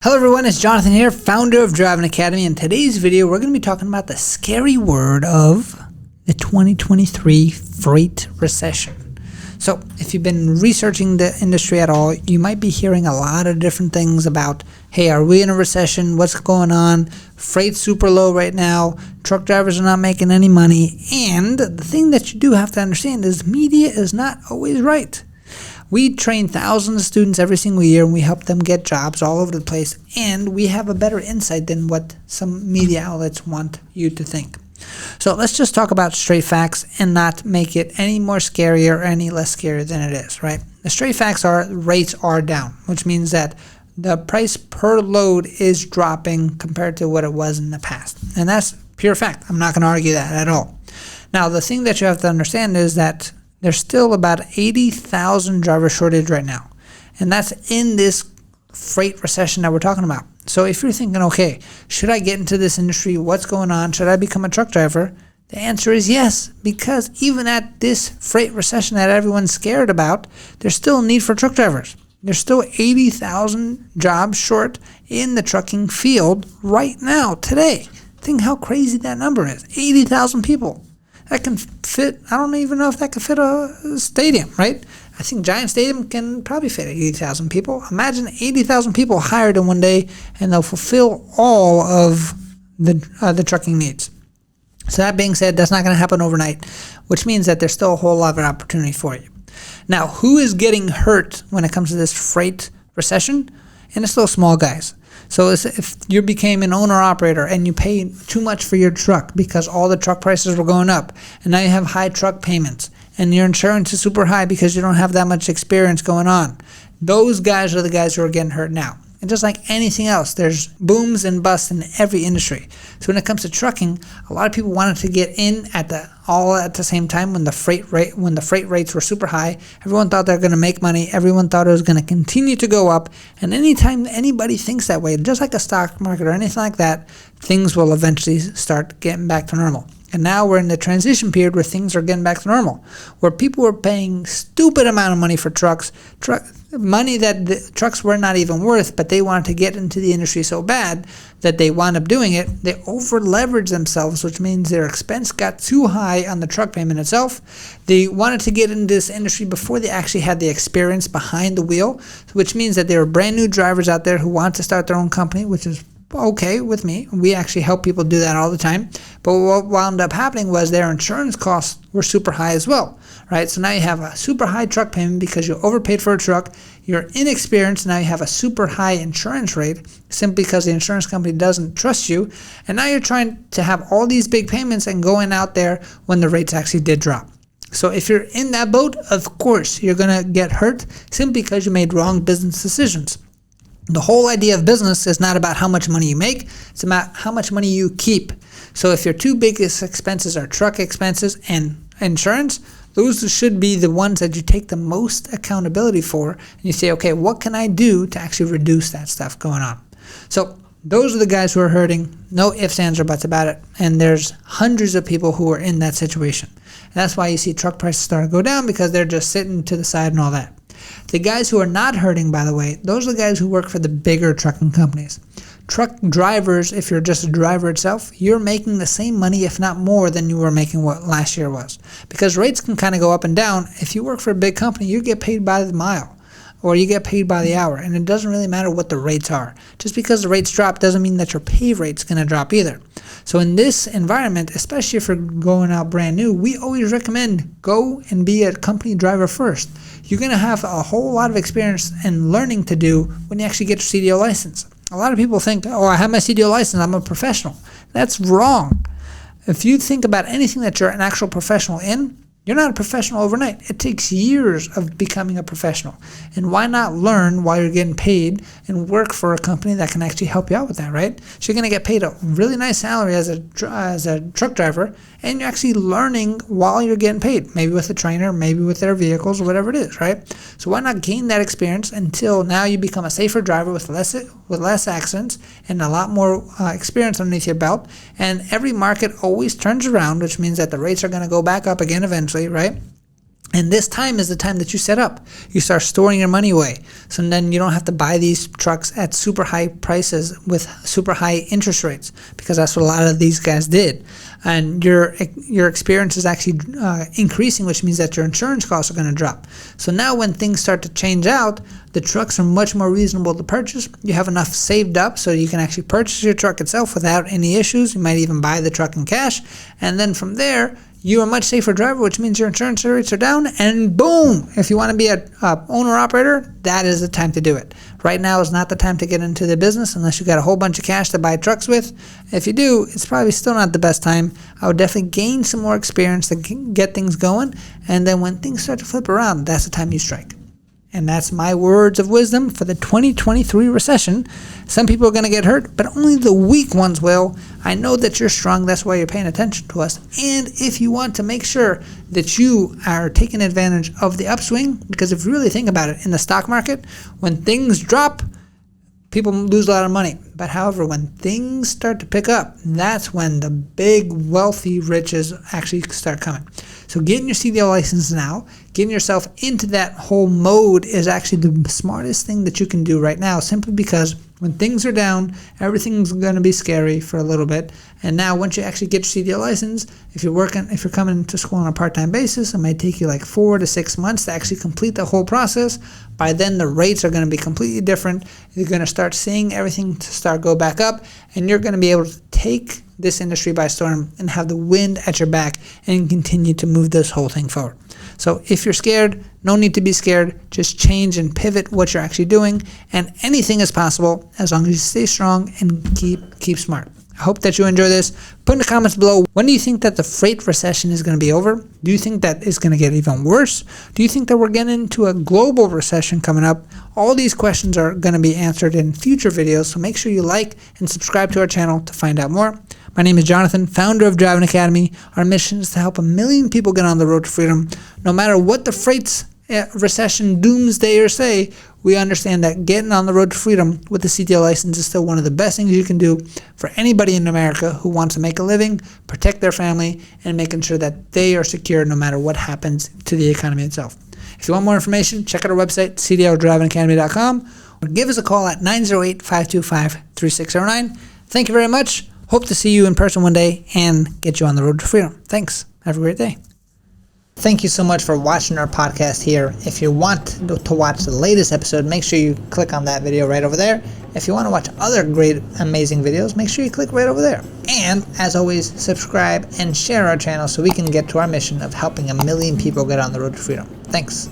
Hello everyone, it's Jonathan here, founder of Driving Academy. In today's video, we're going to be talking about the scary word of the 2023 freight recession. So if you've been researching the industry at all, you might be hearing a lot of different things about, hey, are we in a recession? What's going on? Freight's super low right now. Truck drivers are not making any money. And the thing that you do have to understand is media is not always right. We train thousands of students every single year, and we help them get jobs all over the place, and we have a better insight than what some media outlets want you to think. So let's just talk about straight facts and not make it any more scary or any less scary than it is, right? The straight facts are rates are down, which means that the price per load is dropping compared to what it was in the past. And that's pure fact. I'm not going to argue that at all. Now, the thing that you have to understand is that there's still about 80,000 driver shortage right now. And that's in this freight recession that we're talking about. So if you're thinking, okay, should I get into this industry? What's going on? Should I become a truck driver? The answer is yes, because even at this freight recession that everyone's scared about, there's still a need for truck drivers. There's still 80,000 jobs short in the trucking field right now, today. Think how crazy that number is. 80,000 people. That can fit, I don't even know if that could fit a stadium, right? I think Giant Stadium can probably fit 80,000 people. Imagine 80,000 people hired in one day, and they'll fulfill all of the trucking needs. So that being said, that's not going to happen overnight, which means that there's still a whole lot of opportunity for you. Now, who is getting hurt when it comes to this freight recession? And it's those small guys. So if you became an owner-operator and you paid too much for your truck because all the truck prices were going up, and now you have high truck payments, and your insurance is super high because you don't have that much experience going on, those guys are the guys who are getting hurt now. And just like anything else, there's booms and busts in every industry. So when it comes to trucking, a lot of people wanted to get in all at the same time when the freight rates were super high. Everyone thought they were going to make money. Everyone thought it was going to continue to go up. And anytime anybody thinks that way, just like a stock market or anything like that, things will eventually start getting back to normal. And now we're in the transition period where things are getting back to normal, where people were paying stupid amount of money for trucks, money that the trucks were not even worth, but they wanted to get into the industry so bad that they wound up doing it. They over-leveraged themselves, which means their expense got too high on the truck payment itself. They wanted to get into this industry before they actually had the experience behind the wheel, which means that there were brand new drivers out there who want to start their own company, which is okay with me. We actually help people do that all the time. But what wound up happening was their insurance costs were super high as well, right? So now you have a super high truck payment because you overpaid for a truck. You're inexperienced. Now you have a super high insurance rate simply because the insurance company doesn't trust you. And now you're trying to have all these big payments and going out there when the rates actually did drop. So if you're in that boat, of course, you're going to get hurt simply because you made wrong business decisions. The whole idea of business is not about how much money you make, it's about how much money you keep. So if your two biggest expenses are truck expenses and insurance, those should be the ones that you take the most accountability for, and you say, okay, what can I do to actually reduce that stuff going on? So those are the guys who are hurting, no ifs, ands, or buts about it, and there's hundreds of people who are in that situation. And that's why you see truck prices start to go down, because they're just sitting to the side and all that. The guys who are not hurting, by the way, those are the guys who work for the bigger trucking companies. Truck drivers, if you're just a driver itself, you're making the same money, if not more, than you were making what last year was. Because rates can kind of go up and down. If you work for a big company, you get paid by the mile, or you get paid by the hour, and it doesn't really matter what the rates are. Just because the rates drop doesn't mean that your pay rate's going to drop either. So in this environment, especially if you're going out brand new, we always recommend go and be a company driver first. You're going to have a whole lot of experience and learning to do when you actually get your CDL license. A lot of people think, oh, I have my CDL license, I'm a professional. That's wrong. If you think about anything that you're an actual professional in, you're not a professional overnight. It takes years of becoming a professional. And why not learn while you're getting paid and work for a company that can actually help you out with that, right? So you're going to get paid a really nice salary as a truck driver, and you're actually learning while you're getting paid, maybe with a trainer, maybe with their vehicles, or whatever it is, right? So why not gain that experience until now you become a safer driver with less accidents and a lot more experience underneath your belt. And every market always turns around, which means that the rates are going to go back up again eventually, right? And this time is the time that you set up. You start storing your money away. So then you don't have to buy these trucks at super high prices with super high interest rates, because that's what a lot of these guys did. And your experience is actually increasing, which means that your insurance costs are going to drop. So now when things start to change out, the trucks are much more reasonable to purchase. You have enough saved up so you can actually purchase your truck itself without any issues. You might even buy the truck in cash. And then from there, you're a much safer driver, which means your insurance rates are down, and boom, if you want to be an owner-operator, that is the time to do it. Right now is not the time to get into the business unless you got a whole bunch of cash to buy trucks with. If you do, it's probably still not the best time. I would definitely gain some more experience to get things going, and then when things start to flip around, that's the time you strike. And that's my words of wisdom for the 2023 recession. Some people are going to get hurt, but only the weak ones will. I know that you're strong. That's why you're paying attention to us. And if you want to make sure that you are taking advantage of the upswing, because if you really think about it, in the stock market, when things drop, people lose a lot of money. But however, when things start to pick up, that's when the big, wealthy riches actually start coming. So getting your CDL license now, getting yourself into that whole mode is actually the smartest thing that you can do right now, simply because when things are down, everything's going to be scary for a little bit. And now once you actually get your CDL license, if you're coming to school on a part-time basis, it might take you like 4 to 6 months to actually complete the whole process. By then, the rates are going to be completely different. You're going to start seeing everything to start go back up, and you're going to be able to take this industry by storm and have the wind at your back and continue to move this whole thing forward. So if you're scared, no need to be scared. Just change and pivot what you're actually doing, and anything is possible as long as you stay strong and keep smart. I hope that you enjoy this. Put in the comments below, when do you think that the freight recession is going to be over? Do you think that it's going to get even worse? Do you think that we're getting into a global recession coming up? All these questions are going to be answered in future videos, so make sure you like and subscribe to our channel to find out more. My name is Jonathan, founder of Driving Academy. Our mission is to help 1 million people get on the road to freedom. No matter what the freight recession doomsdayers say, we understand that getting on the road to freedom with the CDL license is still one of the best things you can do for anybody in America who wants to make a living, protect their family, and making sure that they are secure no matter what happens to the economy itself. If you want more information, check out our website, cdldrivingacademy.com, or give us a call at 908-525-3609. Thank you very much. Hope to see you in person one day and get you on the road to freedom. Thanks. Have a great day. Thank you so much for watching our podcast here. If you want to watch the latest episode, make sure you click on that video right over there. If you want to watch other great, amazing videos, make sure you click right over there. And as always, subscribe and share our channel so we can get to our mission of helping 1 million people get on the road to freedom. Thanks.